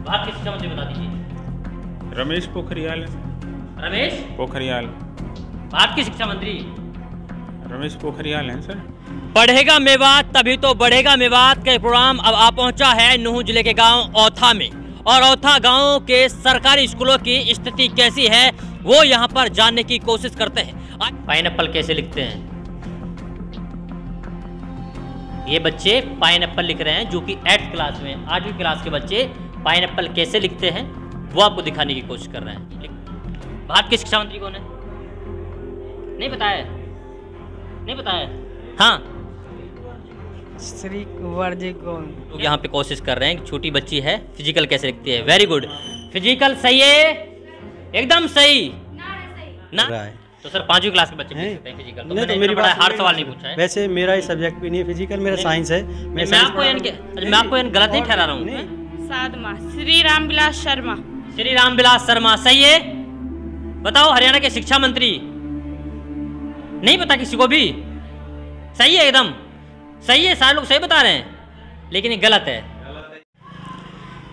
भारत के शिक्षा मंत्री बता दीजिए। रमेश पोखरियाल। रमेश पोखरियाल। भारत के शिक्षा मंत्री रमेश पोखरियाल हैं सर। पढ़ेगा मेवात तभी तो बढ़ेगा मेवात का प्रोग्राम अब आ पहुंचा है नूंह जिले के गांव औथा में, और औथा गांव के सरकारी स्कूलों की स्थिति कैसी है वो यहां पर जानने की कोशिश करते हैं। पाइनएप्पल कैसे लिखते हैं? ये बच्चे पाइनएप्पल लिख रहे हैं, जो कि 8th क्लास में 8वीं क्लास के बच्चे पाइनएप्पल कैसे लिखते हैं वो आपको दिखाने की कोशिश कर रहे हैं। भारत के शिक्षा मंत्री कौन है? नहीं पता है? नहीं पता है? हाँ, श्री कुंवर जी कौन? लोग यहाँ पे कोशिश कर रहे हैं कि छोटी बच्ची है, फिजिकल कैसे लिखती है। वेरी गुड, फिजिकल सही है, एकदम सही ना। तो सर 5वीं क्लास के बच्चे पूछ सकते हैं फिजिकल, तो मैंने मेरी बड़ा हार्ड सवाल नहीं पूछा है। वैसे मेरा ही सब्जेक्ट भी नहीं है फिजिकल, मेरा साइंस है। मैं आपको गलत नहीं ठहरा रहा हूँ। साधमा श्री रामविलास शर्मा। श्री रामविलास शर्मा सही है। बताओ हरियाणा के शिक्षा मंत्री, नहीं पता किसी को भी? सही है, एकदम सही है, सारे लोग सही बता रहे हैं, लेकिन ये गलत है।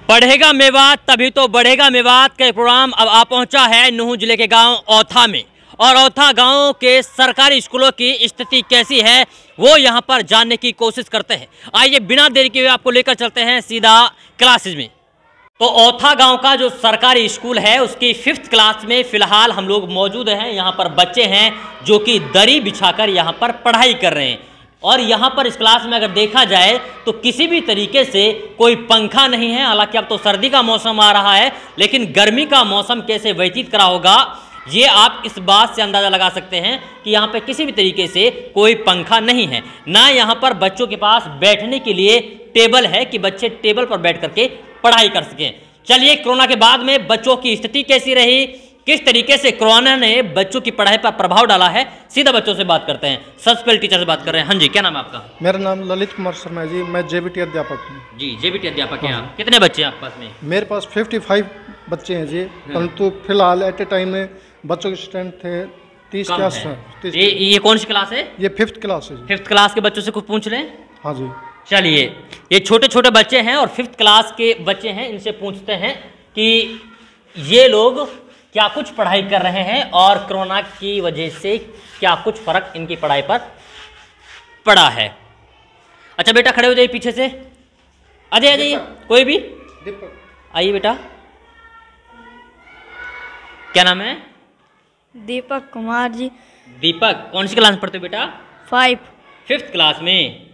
पढ़ेगा मेवात तभी तो बढ़ेगा मेवात का प्रोग्राम अब आ पहुंचा है नूंह जिले के गांव औथा में, और औथा गांव के सरकारी स्कूलों की स्थिति कैसी है वो यहां पर जानने की कोशिश करते हैं। आइए बिना देरी के हुए आपको लेकर चलते हैं सीधा क्लासेज में। तो औथा गांव का जो सरकारी स्कूल है उसकी 5th क्लास में फिलहाल हम लोग मौजूद हैं। यहाँ पर बच्चे हैं जो कि दरी बिछाकर यहाँ पर पढ़ाई कर रहे हैं, और यहाँ पर इस क्लास में अगर देखा जाए तो किसी भी तरीके से कोई पंखा नहीं है। हालांकि अब तो सर्दी का मौसम आ रहा है, लेकिन गर्मी का मौसम कैसे व्यतीत करा होगा ये आप इस बात से अंदाज़ा लगा सकते हैं कि यहाँ पे किसी भी तरीके से कोई पंखा नहीं है, ना यहाँ पर बच्चों के पास बैठने के लिए टेबल है कि बच्चे टेबल पर बैठ करके पढ़ाई कर सकें। चलिए, कोरोना के बाद में बच्चों की स्थिति कैसी रही, किस तरीके से कोरोना ने बच्चों की पढ़ाई पर प्रभाव डाला है, सीधा बच्चों से बात करते हैं। सबसे पहले टीचर से बात कर रहे हैं। हाँ जी, क्या नाम है आपका? मेरा नाम ललित कुमार शर्मा है जी, मैं जेबीटी अध्यापक हूँ जी। जेबीटी अध्यापक हैं आप। कितने बच्चे हैं आपके पास में? मेरे पास 55 बच्चे हैं जी, परंतु फिलहाल एट ए टाइम में बच्चों की स्ट्रेंथ थे 30 के आसपास। ये कौन सी क्लास है? ये 5th क्लास है जी। 5th क्लास के बच्चों से कुछ पूछ लें। हाँ जी। चलिए, ये छोटे छोटे बच्चे हैं और 5th क्लास के बच्चे हैं, इनसे पूछते हैं कि ये लोग क्या कुछ पढ़ाई कर रहे हैं और कोरोना की वजह से क्या कुछ फर्क इनकी पढ़ाई पर पड़ा है। अच्छा बेटा, खड़े हो जाइए पीछे से। आ जाइए, कोई भी आइए बेटा। क्या नाम है? दीपक कुमार जी। दीपक, कौन सी क्लास में पढ़ते हो बेटा? 5th क्लास में।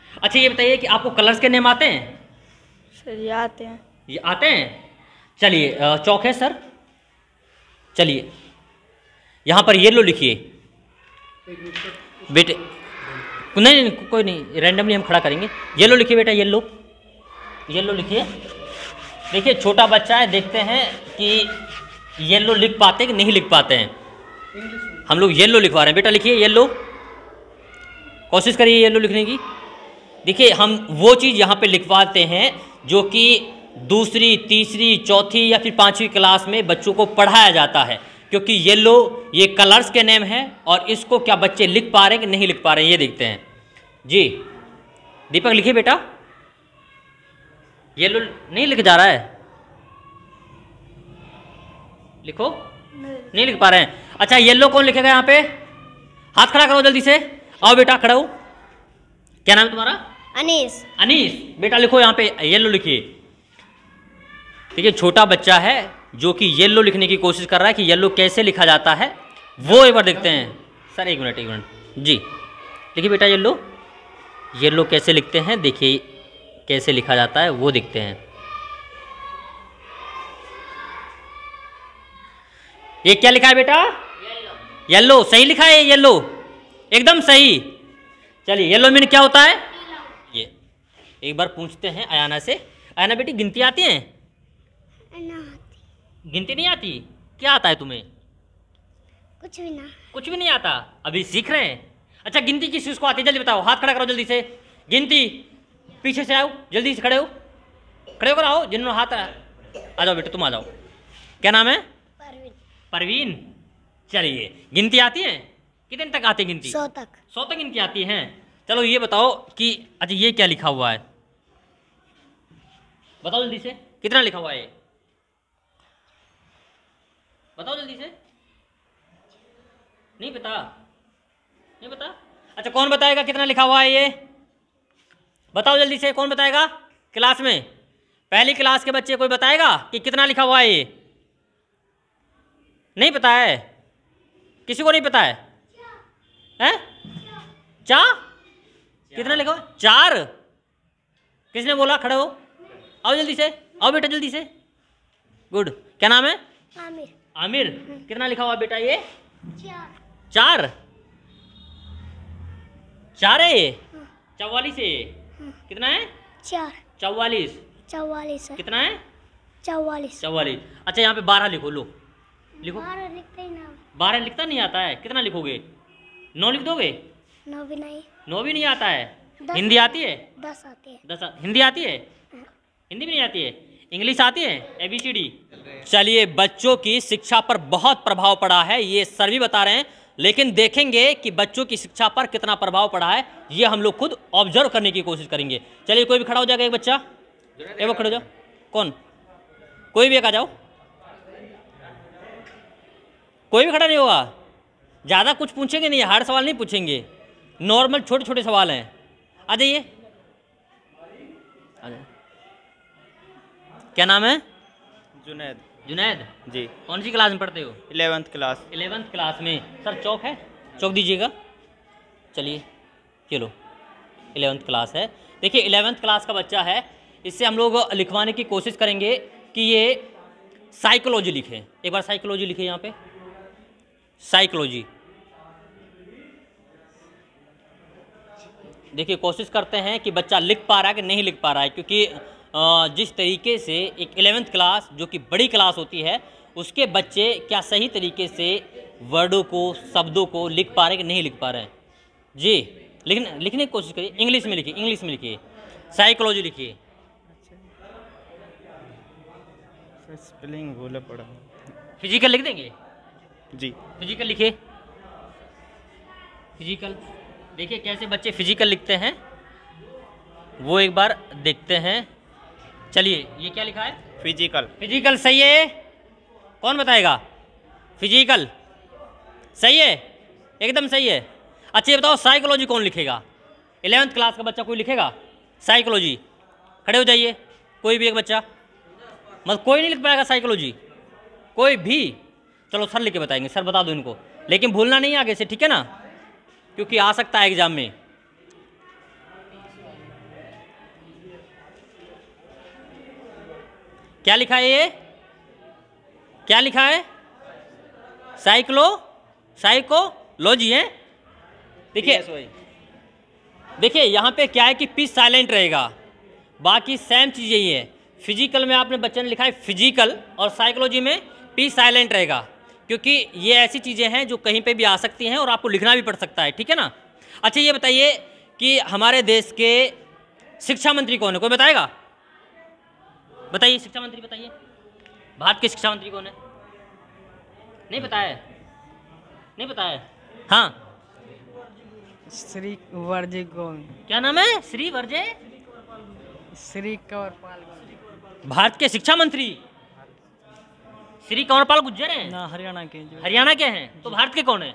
अच्छा ये बताइए कि आपको कलर्स के नेम आते हैं? सर ये आते हैं। ये आते हैं। चलिए, चौक है सर। चलिए, यहाँ पर येलो लिखिए बेटे। नहीं, कोई नहीं, रैंडमली हम खड़ा करेंगे। येलो लिखिए बेटा, येलो लिखिए। देखिए छोटा बच्चा है, देखते हैं कि येलो लिख पाते हैं कि नहीं लिख पाते हैं। हम लोग येलो लिखवा रहे हैं। बेटा लिखिए येलो, कोशिश करिए येलो लिखने की। देखिए हम वो चीज़ यहाँ पे लिखवाते हैं जो कि 2री, 3री, 4थी या फिर 5वीं क्लास में बच्चों को पढ़ाया जाता है, क्योंकि येलो ये कलर्स के नेम हैं और इसको क्या बच्चे लिख पा रहे हैं कि नहीं लिख पा रहे हैं ये देखते हैं जी। दीपक लिखिए बेटा। येलो नहीं लिख जा रहा है, लिखो। नहीं लिख पा रहे हैं। अच्छा येलो कौन लिखेगा यहाँ पे? हाथ खड़ा करो जल्दी से। आओ बेटा खड़ा हो। क्या नाम है तुम्हारा? अनीस। अनीस बेटा लिखो यहाँ पे, येलो लिखिए। देखिए छोटा बच्चा है जो कि येलो लिखने की कोशिश कर रहा है कि येलो कैसे लिखा जाता है वो एक बार देखते हैं। सर एक मिनट जी। देखिए बेटा येलो कैसे लिखते हैं, देखिए कैसे लिखा जाता है वो देखते हैं। ये क्या लिखा है बेटा? येलो। सही लिखा है येलो, एकदम सही। चलिए येलो मीन क्या होता है? ये एक बार पूछते हैं अयाना से। अयाना बेटी गिनती आती हैं? गिनती नहीं आती? क्या आता है तुम्हें? कुछ भी ना। कुछ भी नहीं आता, अभी सीख रहे हैं। अच्छा गिनती किस चीज़ को आती है जल्दी बताओ, हाथ खड़ा करो जल्दी से। गिनती, पीछे से आओ जल्दी से, खड़े हो, खड़े होकर आओ। जिन्होंने हाथ आ जाओ बेटे, तुम आ जाओ। क्या नाम है? परवीन। चलिए गिनती आती है? कितने तक आती है गिनती? 100 तक। 100 तक गिनती आती है। चलो ये बताओ कि अच्छा ये क्या लिखा हुआ है, बताओ जल्दी से। कितना लिखा हुआ है ये? बताओ जल्दी से। नहीं पता? नहीं पता? अच्छा, कौन बताएगा कितना लिखा हुआ है ये? बताओ जल्दी से, कौन बताएगा क्लास में? पहली क्लास के बच्चे कोई बताएगा कि कितना लिखा हुआ है ये? नहीं पता है? किसी को नहीं पता है? हैं? कितना लिखा हुआ? 4। किसने बोला? खड़े हो, आओ जल्दी से, आओ बेटा जल्दी से। गुड। क्या नाम है? आमिर। आमिर। कितना लिखा हुआ बेटा ये? 4। 4 है ये? 44 है ये? कितना है? 4। 44। 44 है। कितना है? 44। 44। अच्छा, यहाँ पे 12 लिखो। लो लिखो। 12 लिखते ही ना। 12 लिखता नहीं आता है? कितना लिखोगे? 9 लिख दोगे? 9 भी नहीं। 9 भी नहीं आता है? 10 हिंदी आती है? 10 आते हैं। 10 हिंदी आती है? हिंदी भी नहीं आती है? इंग्लिश आती है? ABCD? चलिए, बच्चों की शिक्षा पर बहुत प्रभाव पड़ा है, ये सर भी बता रहे हैं, लेकिन देखेंगे कि बच्चों की शिक्षा पर कितना प्रभाव पड़ा है, ये हम लोग खुद ऑब्जर्व करने की कोशिश करेंगे। चलिए, कोई भी खड़ा हो जाएगा, एक बच्चा, एक वो खड़े हो जाओ। कौन? कोई भी एक आ जाओ। कोई भी खड़ा नहीं होगा? ज़्यादा कुछ पूछेंगे नहीं, हार्ड सवाल नहीं पूछेंगे, नॉर्मल छोटे छोटे सवाल हैं। आ जाइए, आ जाइए। क्या नाम है? जुनैद। जुनैद जी। कौन सी क्लास में पढ़ते हो? 11th class. 11th क्लास में। सर चौक है? चौक दीजिएगा। चलिए, चलो, 11th क्लास है। देखिए, 11th क्लास का बच्चा है, इससे हम लोग लिखवाने की कोशिश करेंगे कि ये साइकोलॉजी लिखे। एक बार साइकोलॉजी लिखे यहाँ पे, साइकोलॉजी। देखिए, कोशिश करते हैं कि बच्चा लिख पा रहा है कि नहीं लिख पा रहा है, क्योंकि जिस तरीके से एक 11th क्लास जो कि बड़ी क्लास होती है, उसके बच्चे क्या सही तरीके से वर्डों को, शब्दों को लिख पा रहे हैं कि नहीं लिख पा रहे हैं। जी, लिखने की कोशिश करिए। इंग्लिश में लिखिए, इंग्लिश में लिखिए, साइकोलॉजी लिखिए। स्पेलिंग भूल पड़ा। फिजिकल लिख देंगे? जी। फिजिकल लिखिए। फिजिकल देखिए कैसे बच्चे फिजिकल लिखते हैं, वो एक बार देखते हैं। चलिए, ये क्या लिखा है? फिजिकल। फिजिकल सही है? कौन बताएगा? फिजिकल सही है, एकदम सही है। अच्छा, ये बताओ साइकोलॉजी कौन लिखेगा? 11th क्लास का बच्चा कोई लिखेगा साइकोलॉजी? खड़े हो जाइए, कोई भी एक बच्चा। मतलब कोई नहीं लिख पाएगा साइकोलॉजी? कोई भी? चलो, सर लिख के बताएंगे, सर बता दो इनको, लेकिन भूलना नहीं आगे से, ठीक है ना, क्योंकि आ सकता है एग्जाम में। क्या लिखा है ये? क्या लिखा है? साइकोलॉजी है। देखिए यहाँ पे क्या है कि पी साइलेंट रहेगा, बाकी सेम चीज़ यही है। फिजिकल में आपने बच्चे ने लिखा है फिजिकल, और साइकोलॉजी में पी साइलेंट रहेगा, क्योंकि ये ऐसी चीज़ें हैं जो कहीं पे भी आ सकती हैं और आपको लिखना भी पड़ सकता है, ठीक है ना। अच्छा, ये बताइए कि हमारे देश के शिक्षा मंत्री कौन है? कोई बताएगा? बताइए, शिक्षा मंत्री बताइए। भारत के शिक्षा मंत्री कौन है? नहीं पता है? नहीं पता है? हाँ, श्री वर्जे गोविंद। क्या नाम है? श्री वर्जे? श्री कंवरपाल। भारत के शिक्षा मंत्री श्री कंवरपाल गुर्जर हैं ना, हरियाणा के जो। हरियाणा के हैं, तो भारत के कौन है?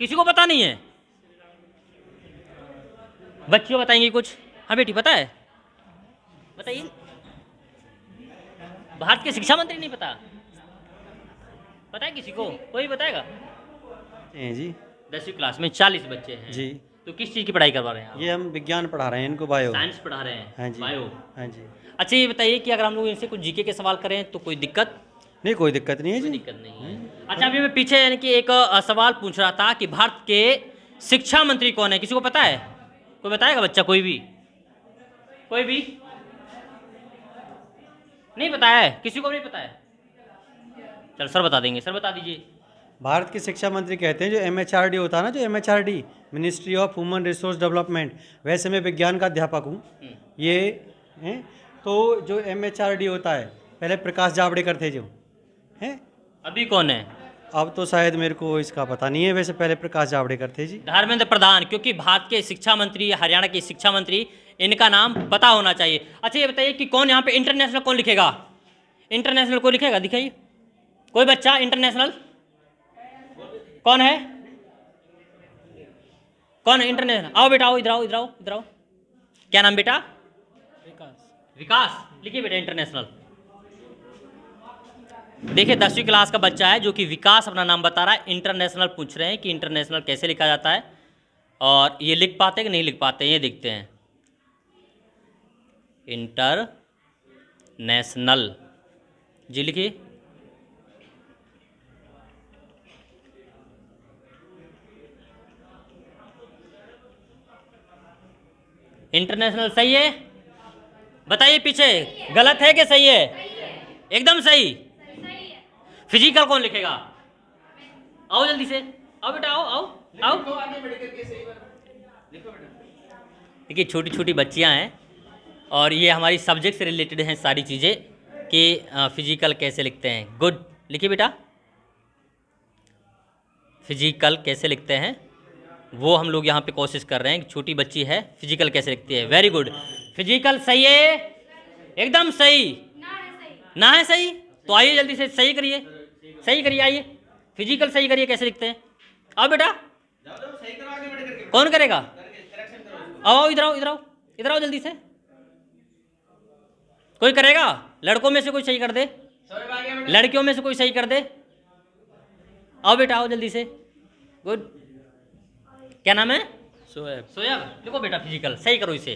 किसी को पता नहीं है? बच्चियों बताएंगे कुछ? हाँ बेटी, पता है? बताइए। भारत के शिक्षा मंत्री नहीं पता? पता है किसी को? कोई बताएगा? जी। 10वीं क्लास में 40 बच्चे हैं जी। तो किस चीज़ की पढ़ाई करवा रहे हैं आप? ये हम विज्ञान पढ़ा रहे हैं इनको, बायो। साइंस पढ़ा रहे हैं? हाँ जी। बायो। हाँ जी। अच्छा, ये बताइए कि अगर हम लोग इनसे कुछ जीके के सवाल करें तो कोई दिक्कत? नहीं, कोई दिक्कत नहीं है कोई जी। दिक्कत नहीं है। अच्छा, अभी मैं पीछे यानी कि एक सवाल पूछ रहा था कि भारत के शिक्षा मंत्री कौन है? किसी को पता है? कोई बताएगा बच्चा? कोई भी? कोई भी नहीं पता है? किसी को नहीं पता है? चल, सर बता देंगे, सर बता दीजिए। भारत के शिक्षा मंत्री कहते हैं जो MHRD होता है ना, जो MHRD ministry of human resource development, वैसे मैं विज्ञान का अध्यापक हूँ। ये हैं, तो जो MHRD होता है, पहले प्रकाश जावड़ेकर थे जो हैं। अभी कौन है? अब तो शायद मेरे को इसका पता नहीं है, वैसे पहले प्रकाश जावड़ेकर थे जी। धर्मेंद्र प्रधान, क्योंकि भारत के शिक्षा मंत्री, हरियाणा के शिक्षा मंत्री इनका नाम पता होना चाहिए। अच्छा ये बताइए कि कौन यहाँ पे इंटरनेशनल कौन लिखेगा? इंटरनेशनल कौन लिखेगा? दिखाइए कोई बच्चा इंटरनेशनल कौन है? कौन है इंटरनेशनल? आओ बेटा आओ, इधर आओ इधर आओ इधर आओ। क्या नाम बेटा? विकास। लिखिए बेटा इंटरनेशनल। देखिए 10वीं क्लास का बच्चा है जो कि विकास अपना नाम बता रहा है। इंटरनेशनल पूछ रहे हैं कि इंटरनेशनल कैसे लिखा जाता है, और ये लिख पाते कि नहीं लिख पाते ये देखते हैं। इंटरनेशनल जी लिखिए। इंटरनेशनल सही है? बताइए पीछे गलत है कि सही है? एकदम सही। फिजिकल कौन लिखेगा? आओ जल्दी से, आओ बेटा आओ आओ आओ। देखिए छोटी छोटी बच्चियां हैं और ये हमारी सब्जेक्ट से रिलेटेड हैं सारी चीज़ें कि फिजिकल कैसे लिखते हैं। गुड, लिखिए बेटा फिजिकल कैसे लिखते हैं वो हम लोग यहाँ पे कोशिश कर रहे हैं। छोटी बच्ची है, फिजिकल कैसे लिखती है। वेरी गुड, फिजिकल सही है? एकदम सही। ना है सही? तो आइए जल्दी से सही करिए, सही करिए, आइए फिजिकल सही करिए कैसे लिखते हैं। आओ बेटा, कौन करेगा? आओ इधर आओ इधर आओ इधर आओ जल्दी से। कोई करेगा? लड़कों में से कोई सही कर दे, लड़कियों में से कोई सही कर दे। आओ बेटा आओ जल्दी से। गुड, क्या नाम है? सोएब। सोएब। देखो बेटा फिजिकल सही करो इसे।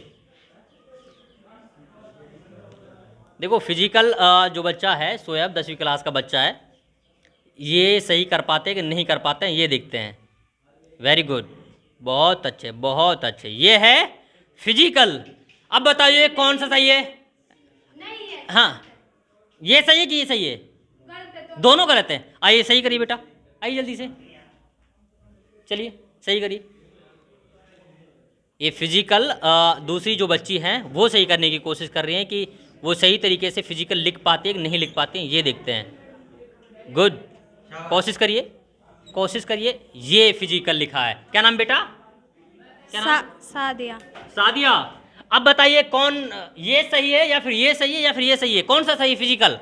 देखो फिजिकल जो बच्चा है सोएब 10वीं क्लास का बच्चा है, ये सही कर पाते हैं कि नहीं कर पाते हैं ये देखते हैं। वेरी गुड, बहुत अच्छे बहुत अच्छे। ये है फिजिकल। अब बताइए कौन सा सही है? नहीं है। हाँ ये सही है कि ये सही है? दोनों गलत हैं। आइए सही करिए बेटा, आइए जल्दी से, चलिए सही करिए। ये फिजिकल दूसरी जो बच्ची हैं वो सही करने की कोशिश कर रही हैं कि वो सही तरीके से फिजिकल लिख पाते हैं कि नहीं लिख पाते हैं ये देखते हैं। गुड, कोशिश करिए। ये फिजिकल लिखा है। क्या नाम बेटा? सादिया। सादिया। अब बताइए कौन, ये सही है या फिर ये सही है या फिर ये सही है? कौन सा सही है फिजिकल?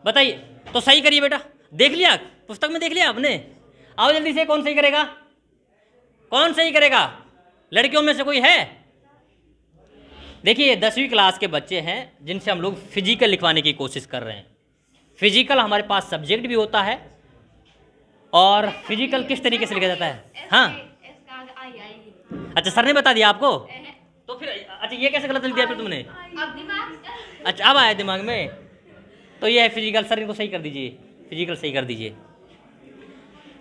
बताइए। तो सही करिए बेटा। देख लिया पुस्तक में, देख लिया आपने? आओ जल्दी से, कौन सही करेगा? कौन सही करेगा? लड़कियों में से कोई है? देखिए 10वीं क्लास के बच्चे हैं जिनसे हम लोग फिजिकल लिखवाने की कोशिश कर रहे हैं। फिजिकल हमारे पास सब्जेक्ट भी होता है और फिजिकल किस तरीके से लिखा जाता है। हाँ अच्छा, सर ने बता दिया आपको? तो फिर अच्छा ये कैसे गलत लिख दिया फिर तुमने? अच्छा अब आया दिमाग में। तो ये है फिजिकल। सर इनको सही कर दीजिए, फिजिकल सही कर दीजिए।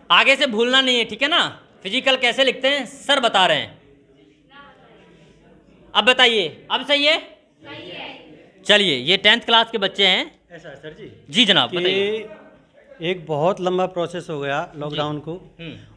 आगे से भूलना नहीं है, ठीक है ना? फिजिकल कैसे लिखते हैं सर बता रहे हैं। अब बताइए, अब सही है? चलिए ये 10th क्लास के बच्चे हैं। ऐसा है सर जी? जी जनाब कि बताइए। एक बहुत लंबा प्रोसेस हो गया लॉकडाउन को,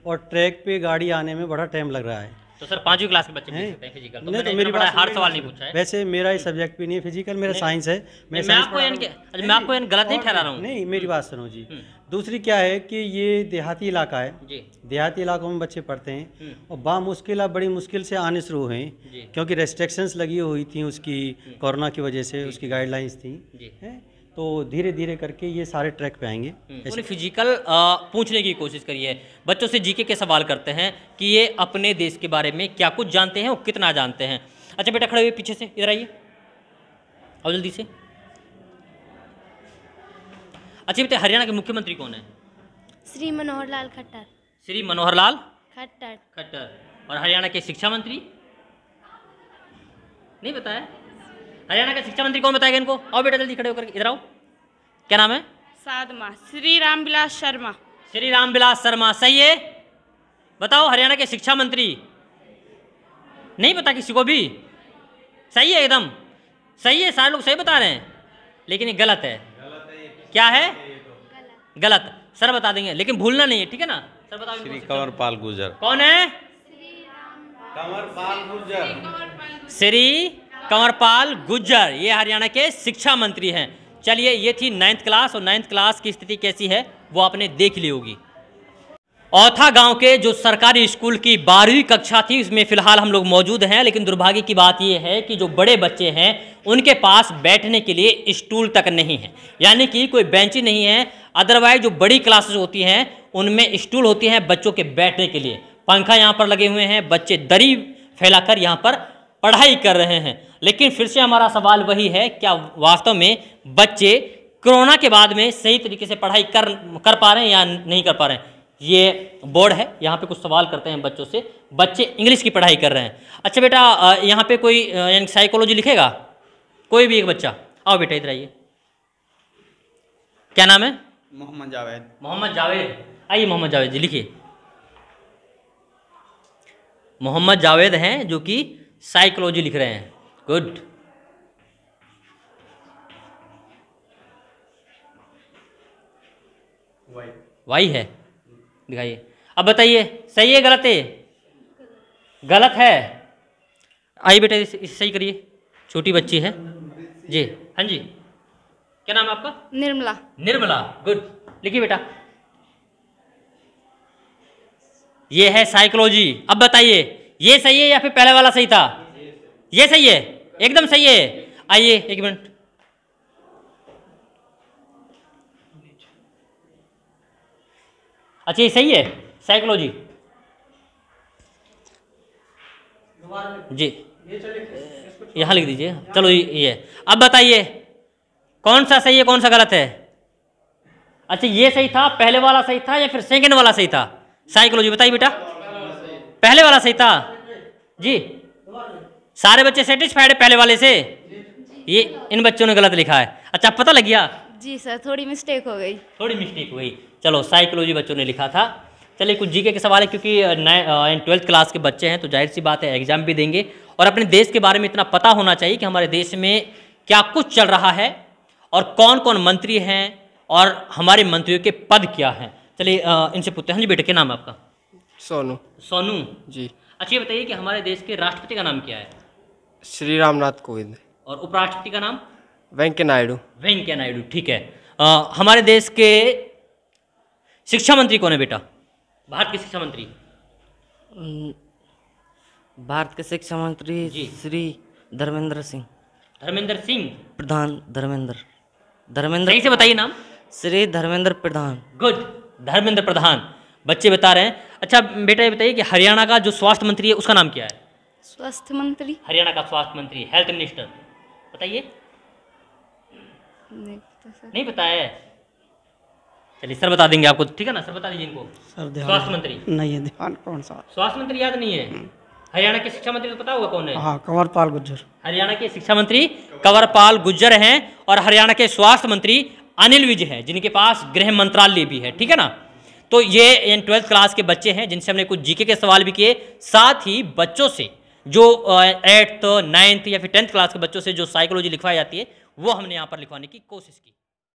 और ट्रैक पे गाड़ी आने में बड़ा टाइम लग रहा है। तो सर 5वीं क्लास के बच्चे पूछ सकते हैं फिजिकल? नहीं तो मेरी बात हर सवाल नहीं पूछा है। वैसे मेरा ही सब्जेक्ट भी नहीं है फिजिकल, मेरा साइंस है। मैं आपको गलत नहीं ठहरा रहा हूँ। नहीं मेरी बात सुनो जी। दूसरी क्या है कि ये देहाती इलाका है जी। देहाती इलाकों में बच्चे पढ़ते हैं और बामुश्किल अब बड़ी मुश्किल से आने शुरू हुए हैं क्योंकि रेस्ट्रिक्शंस लगी हुई थी उसकी, कोरोना की वजह से उसकी गाइडलाइंस थी। तो धीरे धीरे करके ये सारे ट्रैक पे आएंगे। उन्हें फिजिकल पूछने की कोशिश करिए। बच्चों से जीके के सवाल करते हैं कि ये अपने देश के बारे में क्या कुछ जानते हैं और कितना जानते हैं। अच्छा बेटा खड़े हुए पीछे से, इधर आइए, आओ जल्दी से। अच्छा बेटा हरियाणा के मुख्यमंत्री कौन है? श्री मनोहर लाल खट्टर। श्री मनोहर लाल खट्टर। और हरियाणा के शिक्षा मंत्री नहीं बताया? हरियाणा के शिक्षा मंत्री कौन बताएगा इनको? आओ बेटा जल्दी खड़े होकर इधर आओ। क्या नाम है? साधमा। श्री रामविलास शर्मा। श्री रामविलास शर्मा। सही है? बताओ हरियाणा के शिक्षा मंत्री। नहीं पता किसी को भी? सही है, एकदम सही है, सारे लोग सही बता रहे हैं, लेकिन ये गलत है। क्या है? गलत। सर बता देंगे लेकिन भूलना नहीं है, ठीक है ना? सर बताओ। श्री कंवरपाल गुर्जर। कौन है? कंवरपाल गुर्जर। श्री कंवरपाल गुर्जर, ये हरियाणा के शिक्षा मंत्री हैं। चलिए ये थी 9th क्लास, और 9th क्लास की स्थिति कैसी है वो आपने देख ली होगी। औथा गांव के जो सरकारी स्कूल की 12वीं कक्षा थी उसमें फिलहाल हम लोग मौजूद हैं, लेकिन दुर्भाग्य की बात यह है कि जो बड़े बच्चे हैं उनके पास बैठने के लिए स्टूल तक नहीं है, यानी कि कोई बेंच ही नहीं है। अदरवाइज जो बड़ी क्लासेस होती हैं उनमें स्टूल होती हैं बच्चों के बैठने के लिए। पंखा यहाँ पर लगे हुए हैं, बच्चे दरी फैलाकर यहाँ पर पढ़ाई कर रहे हैं। लेकिन फिर से हमारा सवाल वही है, क्या वास्तव में बच्चे कोरोना के बाद में सही तरीके से पढ़ाई कर पा रहे हैं या नहीं कर पा रहे हैं? ये बोर्ड है, यहाँ पे कुछ सवाल करते हैं बच्चों से। बच्चे इंग्लिश की पढ़ाई कर रहे हैं। अच्छा बेटा, यहाँ पे कोई यानी साइकोलॉजी लिखेगा? कोई भी एक बच्चा, आओ बेटा इधर आइए। क्या नाम है? मोहम्मद जावेद। मोहम्मद जावेद, आइए मोहम्मद जावेद जी लिखिए। मोहम्मद जावेद हैं जो कि साइकोलॉजी लिख रहे हैं। गुड। वाई है, दिखाइए। अब बताइए सही है गलत है? गलत है। आइए बेटा इसे सही करिए, छोटी बच्ची है जी। हाँ जी, क्या नाम है आपका? निर्मला। निर्मला, गुड। लिखिए बेटा। ये है साइकोलॉजी। अब बताइए ये सही है या फिर पहले वाला सही था? ये सही है, एकदम सही है। आइए एक मिनट। अच्छा ये सही है साइकोलॉजी जी, यहाँ लिख दीजिए। चलो ये अब बताइए कौन सा सही है कौन सा गलत है? अच्छा ये सही था, पहले वाला सही था या फिर सेकंड वाला सही था? साइकोलॉजी बताइए बेटा। पहले वाला सही था जी। सारे बच्चे सेटिस्फाइड है पहले वाले से? ये इन बच्चों ने गलत लिखा है। अच्छा पता लग गया? जी सर, थोड़ी मिस्टेक हो गई। थोड़ी मिस्टेक हुई। चलो साइकोलॉजी बच्चों ने लिखा था। चलिए कुछ जीके के सवाल है, क्योंकि 12th क्लास के बच्चे हैं तो जाहिर सी बात है एग्जाम भी देंगे और अपने देश के बारे में इतना पता होना चाहिए कि हमारे देश में क्या कुछ चल रहा है और कौन कौन मंत्री हैं और हमारे मंत्रियों के पद क्या हैं। चलिए इनसे पूछते हैं। हाँ जी बेटा, क्या नाम है आपका? सोनू। सोनू जी। अच्छा ये बताइए कि हमारे देश के राष्ट्रपति का नाम क्या है? श्री रामनाथ कोविंद। और उपराष्ट्रपति का नाम? वेंकैया नायडू। वेंकैया नायडू, ठीक है। हमारे देश के शिक्षा मंत्री कौन है बेटा? भारत के शिक्षा मंत्री? भारत के शिक्षा मंत्री श्री धर्मेंद्र सिंह। धर्मेंद्र सिंह प्रधान। धर्मेंद्र सही से बताइए नाम। श्री धर्मेंद्र प्रधान। गुड, धर्मेंद्र प्रधान बच्चे बता रहे हैं। अच्छा बेटा ये बताइए कि हरियाणा का जो स्वास्थ्य मंत्री है उसका नाम क्या है? स्वास्थ्य मंत्री? हरियाणा का स्वास्थ्य मंत्री, हेल्थ मिनिस्टर, बताइए। नहीं पता है? चलिए सर बता देंगे आपको, ठीक है ना? सर बता दीजिए इनको। स्वास्थ्य मंत्री नहीं है ध्यान। कौन सा स्वास्थ्य मंत्री याद नहीं है? हरियाणा के शिक्षा मंत्री तो पता होगा कौन है? हाँ, कंवरपाल गुर्जर। हरियाणा के शिक्षा मंत्री कंवरपाल गुर्जर हैं और हरियाणा के स्वास्थ्य मंत्री अनिल विज हैं, जिनके पास गृह मंत्रालय भी है, ठीक है ना? तो ये 12th क्लास के बच्चे हैं जिनसे हमने कुछ जीके के सवाल भी किए, साथ ही बच्चों से जो 8th 9th या फिर 10th क्लास के बच्चों से जो साइकोलॉजी लिखवाई जाती है वो हमने यहाँ पर लिखवाने की कोशिश की।